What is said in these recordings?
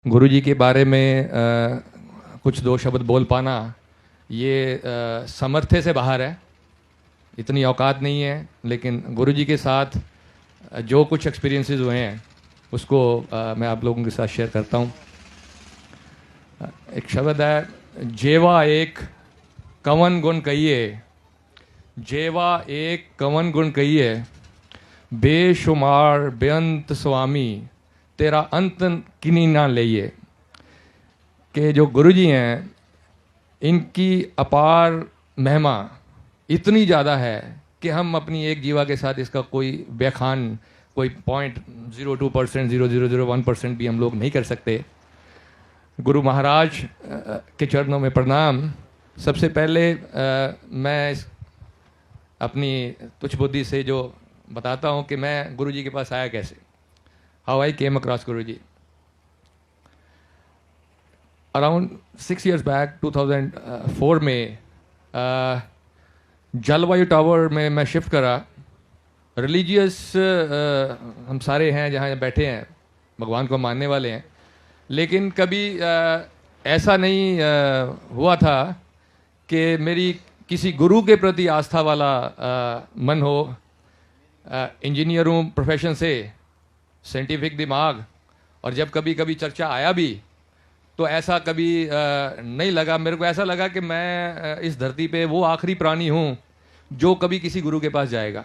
गुरुजी के बारे में कुछ दो शब्द बोल पाना ये सामर्थ्य से बाहर है, इतनी औकात नहीं है। लेकिन गुरुजी के साथ जो कुछ एक्सपीरियंसेस हुए हैं उसको मैं आप लोगों के साथ शेयर करता हूँ। एक शब्द है, जेवा एक कवन गुण कहिए, जेवा एक कवन गुण कहिए, बेशुमार बेअंत स्वामी तेरा अंत किन्हीं ना लइए। कि जो गुरुजी हैं इनकी अपार महिमा इतनी ज़्यादा है कि हम अपनी एक जीवा के साथ इसका कोई व्याख्यान, कोई 0.02%, 0.001% भी हम लोग नहीं कर सकते। गुरु महाराज के चरणों में प्रणाम। सबसे पहले मैं अपनी तुच्छ बुद्धि से जो बताता हूँ कि मैं गुरुजी के पास आया कैसे, how I came across Guruji. Around 6 years back 2004 में जलवायु टावर में मैं शिफ्ट करा। रिलीजियस हम सारे हैं जहाँ बैठे हैं, भगवान को मानने वाले हैं, लेकिन कभी ऐसा नहीं हुआ था कि मेरी किसी गुरु के प्रति आस्था वाला मन हो। इंजीनियर हूँ प्रोफेशन से, साइंटिफिक दिमाग, और जब कभी कभी चर्चा आया भी तो ऐसा कभी नहीं लगा। मेरे को ऐसा लगा कि मैं इस धरती पे वो आखिरी प्राणी हूँ जो कभी किसी गुरु के पास जाएगा,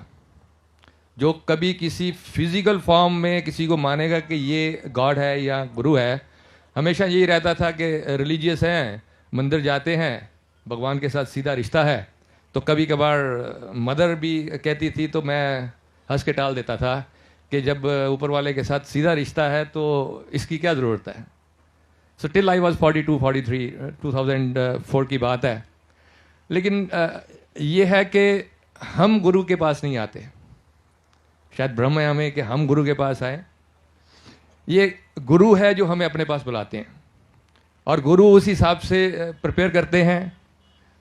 जो कभी किसी फिजिकल फॉर्म में किसी को मानेगा कि ये गॉड है या गुरु है। हमेशा यही रहता था कि रिलीजियस हैं, मंदिर जाते हैं, भगवान के साथ सीधा रिश्ता है। तो कभी कभार मदर भी कहती थी तो मैं हंस के टाल देता था कि जब ऊपर वाले के साथ सीधा रिश्ता है तो इसकी क्या ज़रूरत है। सो टिल आई वॉज 42, 43, 2004 की बात है। लेकिन ये है कि हम गुरु के पास नहीं आते, शायद भ्रम है हमें कि हम गुरु के पास आए। ये गुरु है जो हमें अपने पास बुलाते हैं, और गुरु उस हिसाब से प्रिपेयर करते हैं,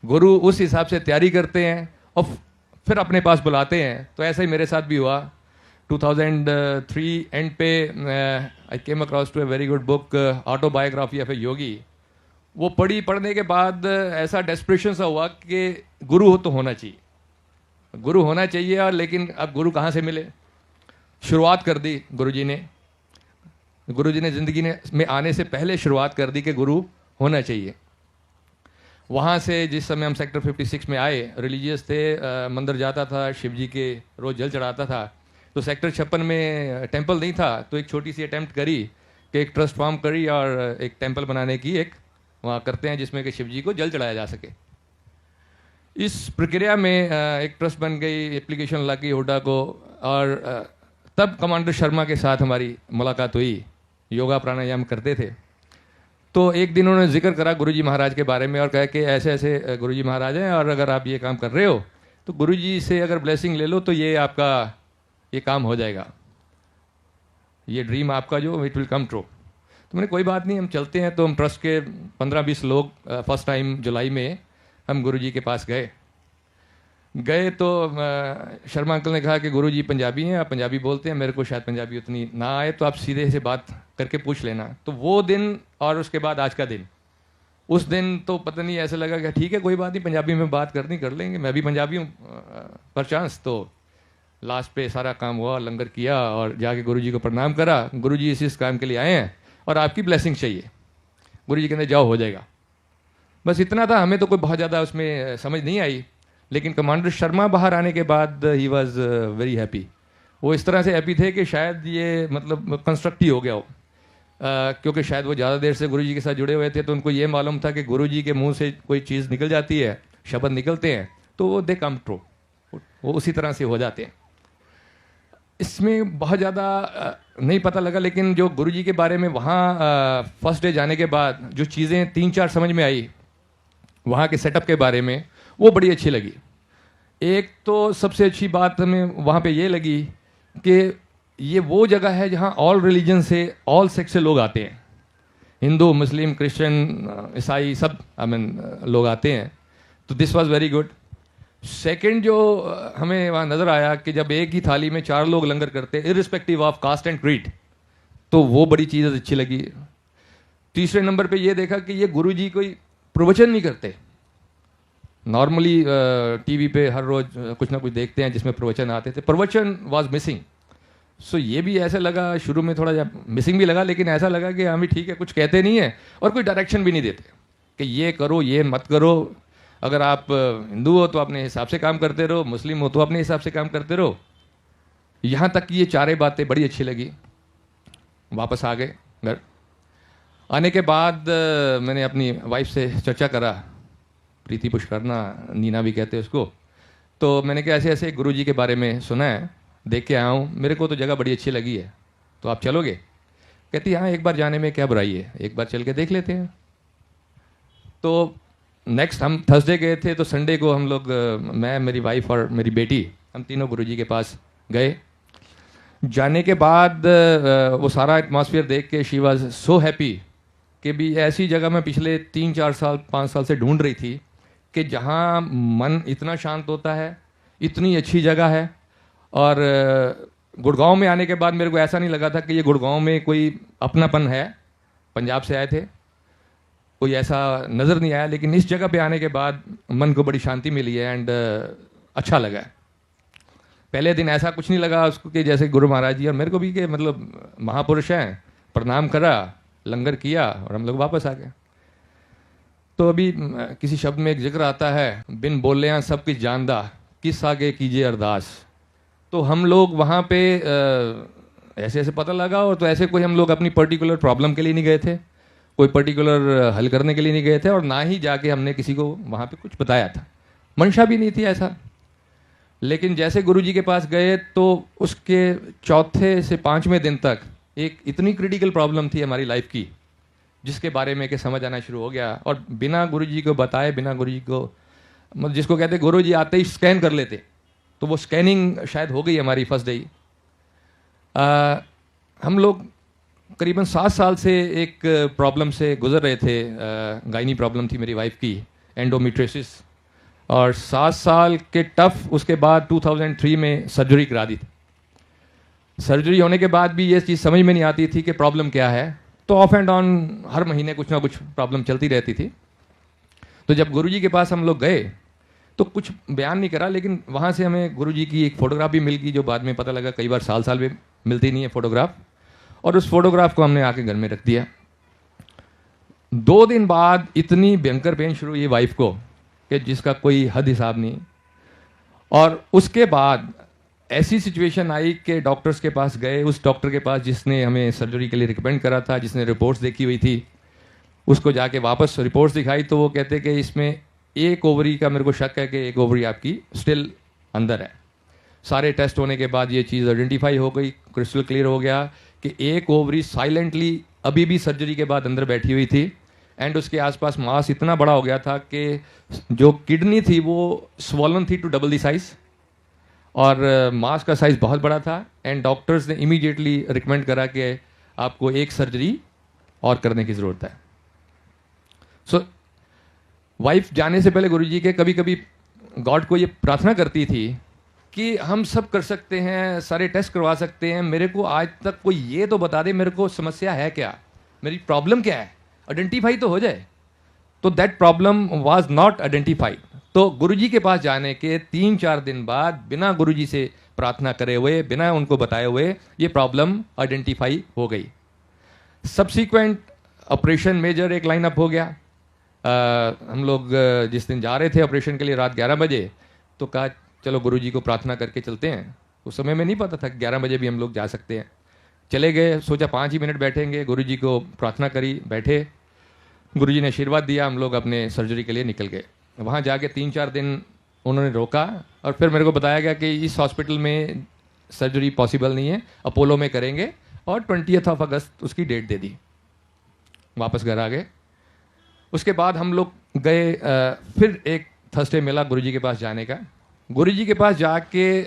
गुरु उस हिसाब से तैयारी करते हैं और फिर अपने पास बुलाते हैं। तो ऐसा ही मेरे साथ भी हुआ। 2003 एंड पे I came across to a very good book, autobiography of a yogi. वो पढ़ने के बाद ऐसा डेस्परेशन सा हुआ कि गुरु तो होना चाहिए, गुरु होना चाहिए। और लेकिन अब गुरु कहाँ से मिले। शुरुआत कर दी गुरुजी ने ज़िंदगी में आने से पहले शुरुआत कर दी कि गुरु होना चाहिए। वहाँ से जिस समय हम सेक्टर 56 में आए, रिलीजियस थे, मंदिर जाता था, शिव जी के रोज़ जल चढ़ाता था। तो सेक्टर 56 में टेंपल नहीं था, तो एक छोटी सी अटेम्प्ट करी कि एक ट्रस्ट फॉर्म करी और एक टेंपल बनाने की एक वहाँ करते हैं जिसमें कि शिव जी को जल चढ़ाया जा सके। इस प्रक्रिया में एक ट्रस्ट बन गई, एप्लीकेशन लगी हुडा को, और तब कमांडर शर्मा के साथ हमारी मुलाकात हुई। योगा प्राणायाम करते थे, तो एक दिन उन्होंने जिक्र करा गुरुजी महाराज के बारे में और कहा कि ऐसे ऐसे गुरुजी महाराज हैं, और अगर आप ये काम कर रहे हो तो गुरुजी से अगर ब्लेसिंग ले लो तो ये आपका ये काम हो जाएगा, ये ड्रीम आपका जो इट विल कम ट्रू। तो मैंने कोई बात नहीं, हम चलते हैं। तो हम ट्रस्ट के 15-20 लोग फर्स्ट टाइम जुलाई में हम गुरुजी के पास गए तो शर्मा अंकल ने कहा कि गुरुजी पंजाबी हैं, आप पंजाबी बोलते हैं, मेरे को शायद पंजाबी उतनी ना आए, तो आप सीधे से बात करके पूछ लेना। तो वो दिन और उसके बाद आज का दिन, उस दिन तो पता नहीं ऐसा लगा कि ठीक है कोई बात नहीं, पंजाबी में बात करनी कर लेंगे, मैं भी पंजाबी हूँ पर चांस। तो लास्ट पे सारा काम हुआ, लंगर किया और जाके गुरुजी को प्रणाम करा। गुरुजी इस काम के लिए आए हैं और आपकी ब्लेसिंग चाहिए। गुरुजी कहते जाओ हो जाएगा। बस इतना था, हमें तो कोई बहुत ज़्यादा उसमें समझ नहीं आई। लेकिन कमांडर शर्मा बाहर आने के बाद ही वॉज वेरी हैप्पी। वो इस तरह से हैप्पी थे कि शायद ये मतलब कंस्ट्रक्टिव हो गया हो, क्योंकि शायद वो ज़्यादा देर से गुरुजी के साथ जुड़े हुए थे, तो उनको ये मालूम था कि गुरुजी के मुंह से कोई चीज़ निकल जाती है, शब्द निकलते हैं तो वो दे कम ट्रू, वो उसी तरह से हो जाते हैं। इसमें बहुत ज़्यादा नहीं पता लगा, लेकिन जो गुरुजी के बारे में वहाँ फर्स्ट डे जाने के बाद जो चीज़ें 3-4 समझ में आई वहाँ के सेटअप के बारे में, वो बड़ी अच्छी लगी। एक तो सबसे अच्छी बात हमें वहाँ पे ये लगी कि ये वो जगह है जहाँ ऑल रिलीजन से, ऑल सेक्ट से लोग आते हैं, हिंदू, मुस्लिम, क्रिश्चियन, ईसाई, सब लोग आते हैं। तो this was very good. Second जो हमें वहाँ नज़र आया कि जब एक ही थाली में 4 लोग लंगर करते, irrespective of caste and creed, तो वो बड़ी चीज़ अच्छी लगी। तीसरे नंबर पे ये देखा कि ये गुरुजी कोई प्रवचन नहीं करते। नॉर्मली टीवी पे हर रोज कुछ ना कुछ देखते हैं जिसमें प्रवचन आते थे, प्रवचन वाज मिसिंग। सो ये भी ऐसा लगा, शुरू में थोड़ा जब मिसिंग भी लगा, लेकिन ऐसा लगा कि हाँ भी ठीक है, कुछ कहते नहीं है और कोई डायरेक्शन भी नहीं देते कि ये करो ये मत करो। अगर आप हिंदू हो तो अपने हिसाब से काम करते रहो, मुस्लिम हो तो अपने हिसाब से काम करते रहो। यहाँ तक कि ये चारे बातें बड़ी अच्छी लगी। वापस आ गए घर। आने के बाद मैंने अपनी वाइफ से चर्चा करा, प्रीति पुष्करना, नीना भी कहते हैं उसको। तो मैंने कहा ऐसे ऐसे गुरुजी के बारे में सुना है, देख के आया हूँ, मेरे को तो जगह बड़ी अच्छी लगी है, तो आप चलोगे? कहती हाँ, एक बार जाने में क्या बुराई है, एक बार चल के देख लेते हैं। तो नेक्स्ट हम थर्सडे गए थे, तो संडे को हम लोग, मैं, मेरी वाइफ और मेरी बेटी, हम तीनों गुरुजी के पास गए। जाने के बाद वो सारा एटमॉस्फेयर देख के शी वाज सो हैप्पी कि भी ऐसी जगह मैं पिछले 3-4 साल 5 साल से ढूंढ रही थी कि जहाँ मन इतना शांत होता है, इतनी अच्छी जगह है। और गुड़गांव में आने के बाद मेरे को ऐसा नहीं लगा था कि ये गुड़गांव में कोई अपनापन है, पंजाब से आए थे, कोई ऐसा नज़र नहीं आया। लेकिन इस जगह पे आने के बाद मन को बड़ी शांति मिली है एंड अच्छा लगा है। पहले दिन ऐसा कुछ नहीं लगा उसको कि जैसे गुरु महाराज जी और मेरे को भी कि मतलब महापुरुष हैं, प्रणाम करा, लंगर किया और हम लोग वापस आ गए। तो अभी किसी शब्द में एक जिक्र आता है, बिन बोलियां सब कुछ जानदा, किस आगे कीजिए अरदास। तो हम लोग वहाँ पे ऐसे ऐसे पता लगा, और तो ऐसे कोई हम लोग अपनी पर्टिकुलर प्रॉब्लम के लिए नहीं गए थे, कोई पर्टिकुलर हल करने के लिए नहीं गए थे, और ना ही जाके हमने किसी को वहाँ पे कुछ बताया था, मंशा भी नहीं थी ऐसा। लेकिन जैसे गुरुजी के पास गए तो उसके चौथे से 5वें दिन तक एक इतनी क्रिटिकल प्रॉब्लम थी हमारी लाइफ की, जिसके बारे में कि समझ आना शुरू हो गया। और बिना गुरुजी को बताए, बिना गुरुजी को, मतलब जिसको कहते गुरुजी आते ही स्कैन कर लेते, तो वो स्कैनिंग शायद हो गई हमारी फर्स्ट डे। हम लोग करीबन 7 साल से एक प्रॉब्लम से गुजर रहे थे। गायनी प्रॉब्लम थी मेरी वाइफ की, एंडोमेट्रियोसिस, और 7 साल के टफ, उसके बाद 2003 में सर्जरी करा दी थी। सर्जरी होने के बाद भी ये चीज़ समझ में नहीं आती थी कि प्रॉब्लम क्या है, तो ऑफ एंड ऑन हर महीने कुछ ना कुछ प्रॉब्लम चलती रहती थी। तो जब गुरुजी के पास हम लोग गए तो कुछ बयान नहीं करा, लेकिन वहाँ से हमें गुरुजी की एक फ़ोटोग्राफ भी मिल गई, जो बाद में पता लगा कई बार साल में मिलती नहीं है फ़ोटोग्राफ, और उस फोटोग्राफ को हमने आके घर में रख दिया। 2 दिन बाद इतनी भयंकर पेन शुरू हुई वाइफ को कि जिसका कोई हद हिसाब नहीं। और उसके बाद ऐसी सिचुएशन आई कि डॉक्टर्स के पास गए, उस डॉक्टर के पास जिसने हमें सर्जरी के लिए रिकमेंड करा था, जिसने रिपोर्ट्स देखी हुई थी, उसको जाके वापस रिपोर्ट्स दिखाई तो वो कहते कि इसमें एक ओवरी का, मेरे को शक है कि एक ओवरी आपकी स्टिल अंदर है। सारे टेस्ट होने के बाद ये चीज़ आइडेंटिफाई हो गई, क्रिस्टल क्लियर हो गया कि एक ओवरी साइलेंटली अभी भी सर्जरी के बाद अंदर बैठी हुई थी, एंड उसके आसपास मास इतना बड़ा हो गया था कि जो किडनी थी वो स्वॉलन थी टू डबल द साइज, और मास का साइज बहुत बड़ा था। एंड डॉक्टर्स ने इमीडिएटली रिकमेंड करा कि आपको एक सर्जरी और करने की ज़रूरत है। सो वाइफ जाने से पहले गुरुजी के कभी कभी गॉड को ये प्रार्थना करती थी कि हम सब कर सकते हैं, सारे टेस्ट करवा सकते हैं, मेरे को आज तक कोई ये तो बता दे मेरे को समस्या है क्या, मेरी प्रॉब्लम क्या है, आइडेंटिफाई तो हो जाए। तो that problem was not identified. तो गुरुजी के पास जाने के 3-4 दिन बाद बिना गुरुजी से प्रार्थना करे हुए, बिना उनको बताए हुए, ये प्रॉब्लम आइडेंटिफाई हो गई। सब्सिक्वेंट ऑपरेशन मेजर एक लाइन अप हो गया। हम लोग जिस दिन जा रहे थे ऑपरेशन के लिए रात 11 बजे, तो कहा चलो गुरुजी को प्रार्थना करके चलते हैं। उस समय में नहीं पता था कि 11 बजे भी हम लोग जा सकते हैं। चले गए, सोचा 5 ही मिनट बैठेंगे, गुरुजी को प्रार्थना करी, बैठे, गुरुजी ने आशीर्वाद दिया, हम लोग अपने सर्जरी के लिए निकल गए। वहाँ जाके 3-4 दिन उन्होंने रोका, और फिर मेरे को बताया गया कि इस हॉस्पिटल में सर्जरी पॉसिबल नहीं है, अपोलो में करेंगे, और 20 अगस्त उसकी डेट दे दी। वापस घर आ गए। उसके बाद हम लोग गए, फिर एक थर्सडे मिला गुरुजी के पास जाने का। गुरुजी के पास जाके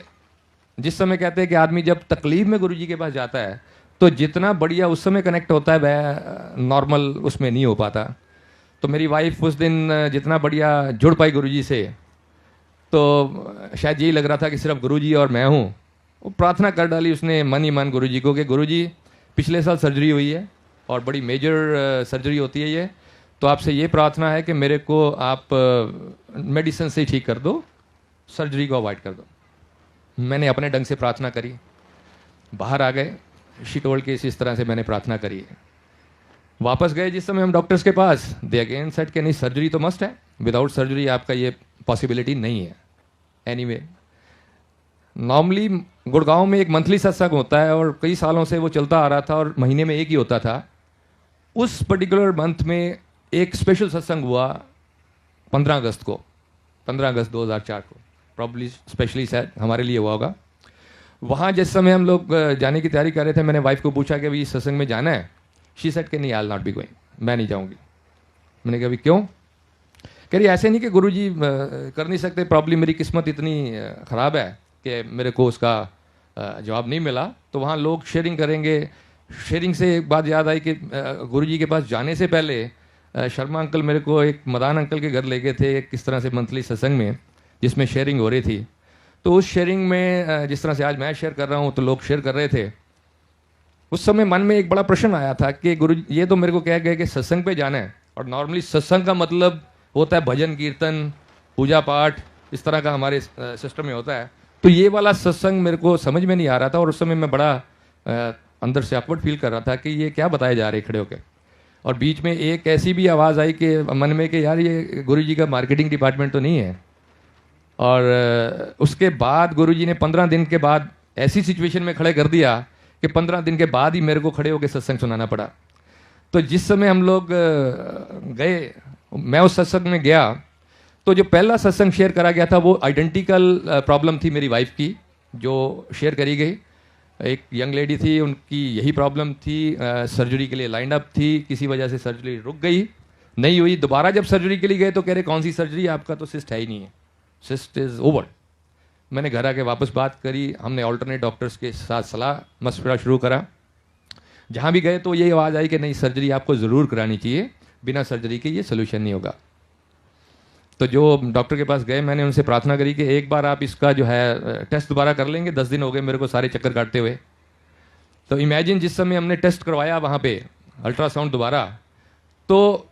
जिस समय कहते हैं कि आदमी जब तकलीफ में गुरुजी के पास जाता है तो जितना बढ़िया उस समय कनेक्ट होता है वह नॉर्मल उसमें नहीं हो पाता। तो मेरी वाइफ उस दिन जितना बढ़िया जुड़ पाई गुरुजी से, तो शायद यही लग रहा था कि सिर्फ गुरुजी और मैं हूँ। वो प्रार्थना कर डाली उसने मन ही मन गुरुजी को कि गुरुजी पिछले साल सर्जरी हुई है और बड़ी मेजर सर्जरी होती है ये। तो आपसे ये प्रार्थना है कि मेरे को आप मेडिसिन से ही ठीक कर दो, सर्जरी को अवॉइड कर दो। मैंने अपने ढंग से प्रार्थना करी, बाहर आ गए, शी टोल्ड के इस तरह से मैंने प्रार्थना करी है। वापस गए जिस समय हम डॉक्टर्स के पास, दे अगेन सेड कि नहीं सर्जरी तो मस्ट है, विदाउट सर्जरी आपका ये पॉसिबिलिटी नहीं है। एनीवे नॉर्मली गुड़गांव में एक मंथली सत्संग होता है और कई सालों से वो चलता आ रहा था और महीने में एक ही होता था। उस पर्टिकुलर मंथ में एक स्पेशल सत्संग हुआ 15 अगस्त को, 15 अगस्त 2004 को, प्रॉब्ली स्पेशली शायद हमारे लिए हुआ होगा। वहाँ जिस समय हम लोग जाने की तैयारी कर रहे थे, मैंने वाइफ को पूछा कि अभी इस सत्संग में जाना है। शी सेड कि नहीं, I will not be going, मैं नहीं जाऊँगी। मैंने कहा अभी क्यों? कह रही ऐसे नहीं कि गुरुजी कर नहीं सकते, प्रॉब्लम मेरी किस्मत इतनी ख़राब है कि मेरे को उसका जवाब नहीं मिला। तो वहाँ लोग शेयरिंग करेंगे। शेयरिंग से एक बात याद आई कि गुरुजी के पास जाने से पहले शर्मा अंकल मेरे को एक मदान अंकल के घर ले गए थे किस तरह से मंथली सत्संग में, जिसमें शेयरिंग हो रही थी। तो उस शेयरिंग में जिस तरह से आज मैं शेयर कर रहा हूँ तो लोग शेयर कर रहे थे। उस समय मन में एक बड़ा प्रश्न आया था कि गुरु ये तो मेरे को कह गए कि सत्संग पे जाना है, और नॉर्मली सत्संग का मतलब होता है भजन कीर्तन, पूजा पाठ, इस तरह का हमारे सिस्टम में होता है। तो ये वाला सत्संग मेरे को समझ में नहीं आ रहा था और उस समय मैं बड़ा अंदर से अपवर्ड फील कर रहा था कि ये क्या बताए जा रहे खड़े होके। और बीच में एक ऐसी भी आवाज़ आई कि मन में कि यार ये गुरुजी का मार्केटिंग डिपार्टमेंट तो नहीं है। और उसके बाद गुरुजी ने 15 दिन के बाद ऐसी सिचुएशन में खड़े कर दिया कि 15 दिन के बाद ही मेरे को खड़े होकर सत्संग सुनाना पड़ा। तो जिस समय हम लोग गए, मैं उस सत्संग में गया, तो जो पहला सत्संग शेयर करा गया था वो आइडेंटिकल प्रॉब्लम थी मेरी वाइफ की, जो शेयर करी गई। एक यंग लेडी थी, उनकी यही प्रॉब्लम थी, सर्जरी के लिए लाइन अप थी, किसी वजह से सर्जरी रुक गई, नहीं हुई। दोबारा जब सर्जरी के लिए गए तो कह रहे कौन सी सर्जरी, आपका तो सिस्ट है ही नहीं है, सिस्ट इज़ ओवर। मैंने घर आके वापस बात करी, हमने ऑल्टरनेट डॉक्टर्स के साथ सलाह मशवरा शुरू करा। जहाँ भी गए तो यही आवाज़ आई कि नहीं सर्जरी आपको ज़रूर करानी चाहिए, बिना सर्जरी के ये सोल्यूशन नहीं होगा। तो जो डॉक्टर के पास गए, मैंने उनसे प्रार्थना करी कि एक बार आप इसका जो है टेस्ट दोबारा कर लेंगे। 10 दिन हो गए मेरे को सारे चक्कर काटते हुए। तो इमेजिन जिस समय हमने टेस्ट करवाया वहाँ पे अल्ट्रासाउंड दोबारा, तो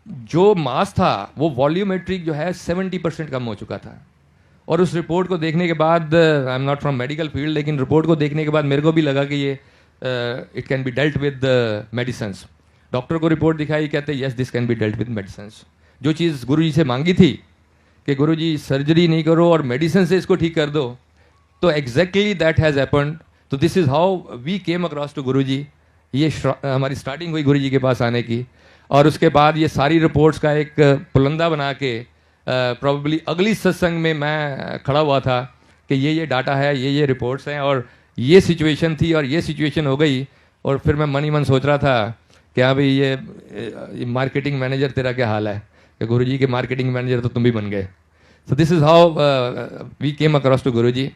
जो मास था वो वॉल्यूमेट्रिक जो है 70% कम हो चुका था। और उस रिपोर्ट को देखने के बाद, I am not from medical field, लेकिन रिपोर्ट को देखने के बाद मेरे को भी लगा कि ये it can be dealt with medicines. Doctor को रिपोर्ट दिखाई, कहते yes this can be dealt with medicines. जो चीज़ गुरुजी से मांगी थी कि गुरुजी सर्जरी नहीं करो और मेडिसिन से इसको ठीक कर दो, तो एग्जैक्टली दैट हैज़ हैपेंड। तो this is how we came across to Guruji. ये हमारी स्टार्टिंग हुई गुरुजी के पास आने की, और उसके बाद ये सारी रिपोर्ट्स का एक पुलंदा बना के प्रॉब्ली अगली सत्संग में मैं खड़ा हुआ था कि ये डाटा है, ये रिपोर्ट्स हैं, और ये सिचुएशन थी और ये सिचुएशन हो गई। और फिर मैं मन ही मन सोच रहा था कि हाँ भाई ये मार्केटिंग मैनेजर तेरा क्या हाल है, कि गुरुजी के मार्केटिंग मैनेजर तो तुम भी बन गए। So this is how we came across to Guruji.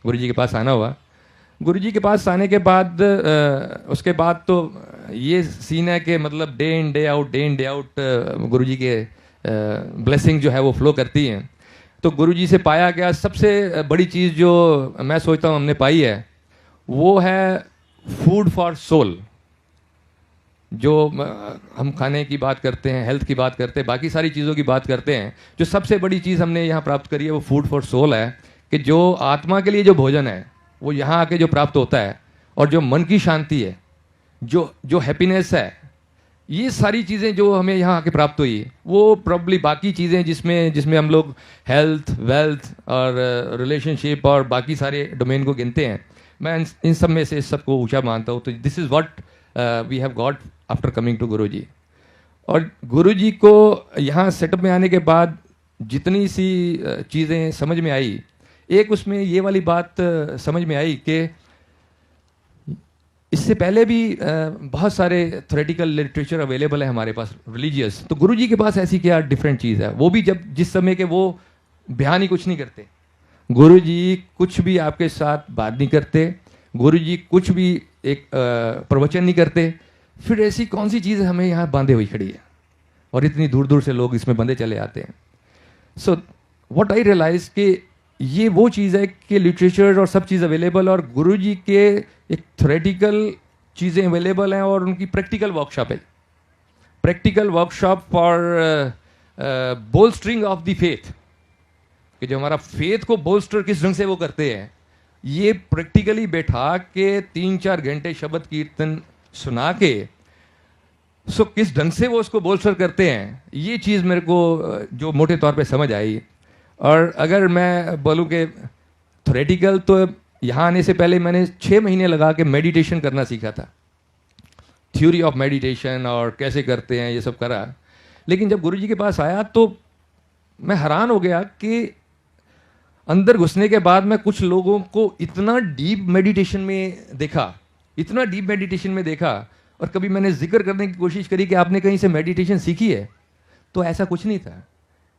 Guruji के पास आना हुआ। गुरुजी के पास आने के बाद उसके बाद तो ये सीन है कि मतलब डे इन डे आउट गुरुजी के ब्लेसिंग जो है वो फ्लो करती हैं। तो गुरुजी से पाया गया सबसे बड़ी चीज़ जो मैं सोचता हूँ हमने पाई है, वो है फूड फॉर सोल। जो हम खाने की बात करते हैं, हेल्थ की बात करते हैं, बाकी सारी चीज़ों की बात करते हैं, जो सबसे बड़ी चीज़ हमने यहाँ प्राप्त करी है वो फूड फॉर सोल है। कि जो आत्मा के लिए जो भोजन है वो यहाँ आके जो प्राप्त होता है, और जो मन की शांति है, जो हैप्पीनेस है, ये सारी चीज़ें जो हमें यहाँ आके प्राप्त हुई, वो प्रॉब्ली बाकी चीज़ें जिसमें हम लोग हेल्थ, वेल्थ और रिलेशनशिप और बाकी सारे डोमेन को गिनते हैं, मैं इन सब में से सबको ऊँचा मानता हूँ। तो this is what we have got after coming to Guruji. और गुरुजी को यहाँ सेटअप में आने के बाद जितनी सी चीज़ें समझ में आई, एक उसमें ये वाली बात समझ में आई कि इससे पहले भी बहुत सारे थ्योरेटिकल लिटरेचर अवेलेबल है हमारे पास रिलीजियस। तो गुरुजी के पास ऐसी क्या डिफरेंट चीज़ है, वो भी जिस समय के वो बयान ही कुछ नहीं करते। गुरुजी कुछ भी आपके साथ बात नहीं करते, गुरुजी कुछ भी एक प्रवचन नहीं करते। फिर ऐसी कौन सी चीज़ हमें यहाँ बांधे हुई खड़ी है, और इतनी दूर दूर से लोग इसमें बंधे चले आते हैं। सो व्हाट आई रियलाइज कि ये वो चीज़ है कि लिटरेचर और सब चीज़ अवेलेबल, और गुरुजी के एक थ्योरेटिकल चीज़ें अवेलेबल हैं और उनकी प्रैक्टिकल वर्कशॉप है, practical workshop for bolstering of the faith, कि जो हमारा फेथ को बोल्स्टर किस ढंग से वो करते हैं, ये प्रैक्टिकली बैठा के 3-4 घंटे शब्द कीर्तन सुना के सो किस ढंग से वो उसको बोल्स्टर करते हैं, ये चीज़ मेरे को जो मोटे तौर पे समझ आई। और अगर मैं बोलूँ कि थ्योरेटिकल, तो यहाँ आने से पहले मैंने 6 महीने लगा के मेडिटेशन करना सीखा था, थ्योरी ऑफ मेडिटेशन और कैसे करते हैं ये सब करा। लेकिन जब गुरुजी के पास आया तो मैं हैरान हो गया कि अंदर घुसने के बाद मैं कुछ लोगों को इतना डीप मेडिटेशन में देखा, इतना डीप मेडिटेशन में देखा। और कभी मैंने जिक्र करने की कोशिश करी कि आपने कहीं से मेडिटेशन सीखी है, तो ऐसा कुछ नहीं था।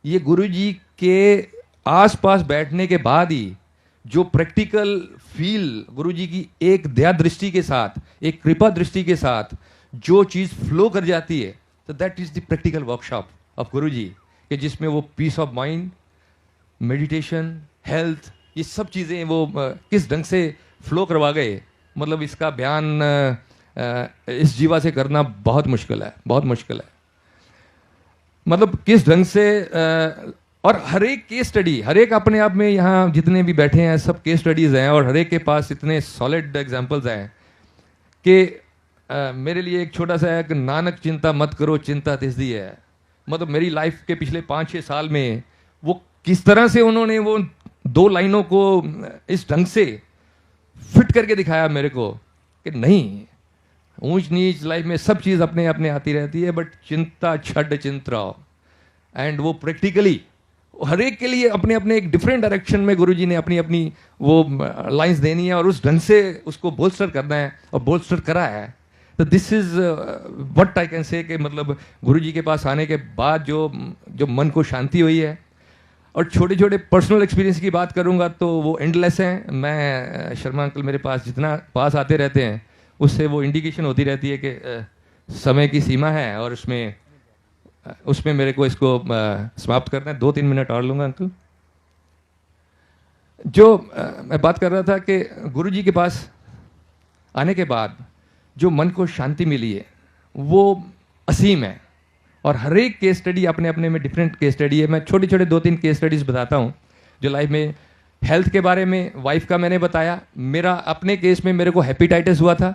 ये गुरुजी के आसपास बैठने के बाद ही जो प्रैक्टिकल फील गुरुजी की एक दया दृष्टि के साथ, एक कृपा दृष्टि के साथ जो चीज़ फ्लो कर जाती है, तो that is the practical workshop of Guruji, कि जिसमें वो peace of mind, meditation, health, ये सब चीज़ें वो किस ढंग से फ्लो करवा गए। मतलब इसका बयान इस जीवा से करना बहुत मुश्किल है, बहुत मुश्किल है। मतलब किस ढंग से और हर एक केस स्टडी, हर एक अपने आप में यहाँ जितने भी बैठे हैं सब केस स्टडीज़ हैं, और हर एक के पास इतने सॉलिड एग्जाम्पल्स हैं कि मेरे लिए एक छोटा सा है कि नानक चिंता मत करो चिंता तिसदी है। मतलब मेरी लाइफ के पिछले 5-6 साल में वो किस तरह से उन्होंने वो 2 लाइनों को इस ढंग से फिट करके दिखाया मेरे को कि नहीं, ऊंच नीच लाइफ में सब चीज़ अपने अपने आती रहती है, बट चिंता छड चिंतराओ। एंड वो प्रैक्टिकली हर एक के लिए अपने अपने एक डिफरेंट डायरेक्शन में गुरुजी ने अपनी अपनी वो लाइंस देनी है और उस ढंग से उसको बोल्स्टर करना है और बोल्स्टर करा है। तो this is what I can say कि मतलब गुरुजी के पास आने के बाद जो मन को शांति हुई है। और छोटे छोटे पर्सनल एक्सपीरियंस की बात करूंगा तो वो एंडलेस हैं। मैं शर्मा अंकल मेरे पास जितना पास आते रहते हैं उससे वो इंडिकेशन होती रहती है कि समय की सीमा है और उसमें मेरे को इसको समाप्त करना है। 2-3 मिनट और लूंगा अंकल। जो मैं बात कर रहा था कि गुरुजी के पास आने के बाद जो मन को शांति मिली है वो असीम है। और हर एक केस स्टडी अपने अपने में डिफरेंट केस स्टडी है। मैं छोटे छोटे 2-3 केस स्टडीज बताता हूँ जो लाइफ में। हेल्थ के बारे में वाइफ का मैंने बताया। मेरा अपने केस में मेरे को हेपेटाइटिस हुआ था,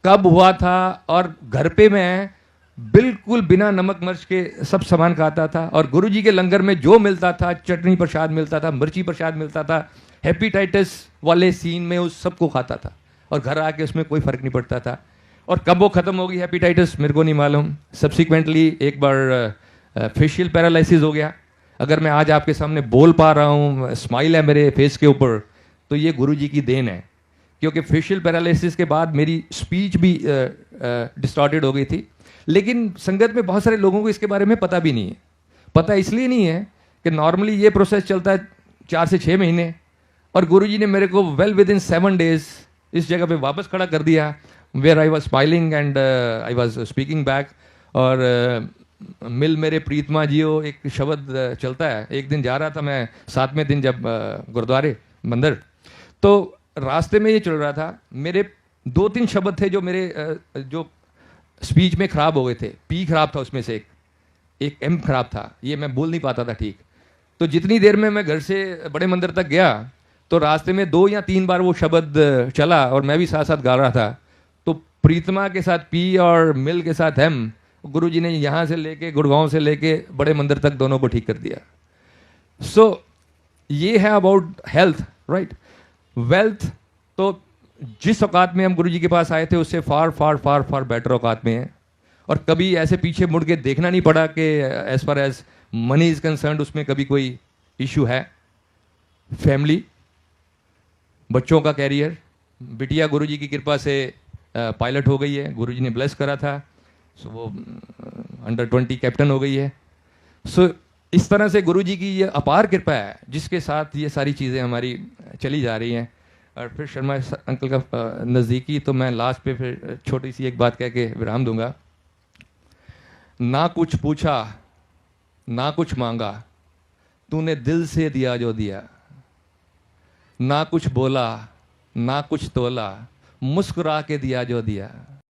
कब हुआ था, और घर पे मैं बिल्कुल बिना नमक मिर्च के सब सामान खाता था और गुरुजी के लंगर में जो मिलता था, चटनी प्रसाद मिलता था, मिर्ची प्रसाद मिलता था, हेपेटाइटिस वाले सीन में उस सबको खाता था और घर आके उसमें कोई फर्क नहीं पड़ता था। और कब वो खत्म होगी हेपेटाइटिस मेरे को नहीं मालूम। सब्सिक्वेंटली एक बार फेशियल पैरालिसिस हो गया। अगर मैं आज आपके सामने बोल पा रहा हूँ, स्माइल है मेरे फेस के ऊपर, तो ये गुरुजी की देन है। क्योंकि फेशियल पैरालिसिस के बाद मेरी स्पीच भी डिस्टॉर्टेड हो गई थी। लेकिन संगत में बहुत सारे लोगों को इसके बारे में पता भी नहीं है। पता इसलिए नहीं है कि नॉर्मली ये प्रोसेस चलता है 4 से 6 महीने, और गुरुजी ने मेरे को वेल विद इन 7 डेज इस जगह पे वापस खड़ा कर दिया, where I was smiling and I was speaking back. और मिल मेरे प्रीतमा जियो एक शब्द चलता है। एक दिन जा रहा था मैं 7वें दिन जब गुरुद्वारे मंदिर, तो रास्ते में ये चल रहा था, मेरे 2-3 शब्द थे जो मेरे जो स्पीच में खराब हो गए थे। पी खराब था उसमें से, एक एम खराब था, ये मैं बोल नहीं पाता था ठीक। तो जितनी देर में मैं घर से बड़े मंदिर तक गया तो रास्ते में 2 या 3 बार वो शब्द चला और मैं भी साथ साथ गा रहा था। तो प्रीतमा के साथ पी और मिल के साथ एम, गुरुजी ने यहाँ से लेके गुड़गांव से लेके बड़े मंदिर तक दोनों को ठीक कर दिया। सो ये है अबाउट हेल्थ, राइट। वेल्थ तो जिस औकात में हम गुरुजी के पास आए थे उससे फार फार फार फार बेटर औकात में है। और कभी ऐसे पीछे मुड़ के देखना नहीं पड़ा कि as far as money is concerned उसमें कभी कोई इशू है। फैमिली, बच्चों का कैरियर, बिटिया गुरुजी की कृपा से पायलट हो गई है, गुरुजी ने ब्लेस करा था। सो वो अंडर 20 कैप्टन हो गई है। सो इस तरह से गुरुजी की ये अपार कृपा है जिसके साथ ये सारी चीज़ें हमारी चली जा रही हैं। और फिर शर्मा अंकल का नज़दीकी, तो मैं लास्ट पे फिर छोटी सी एक बात कह के विराम दूंगा। ना कुछ पूछा ना कुछ मांगा, तूने दिल से दिया जो दिया। ना कुछ बोला ना कुछ तोला, मुस्कुरा के दिया जो दिया।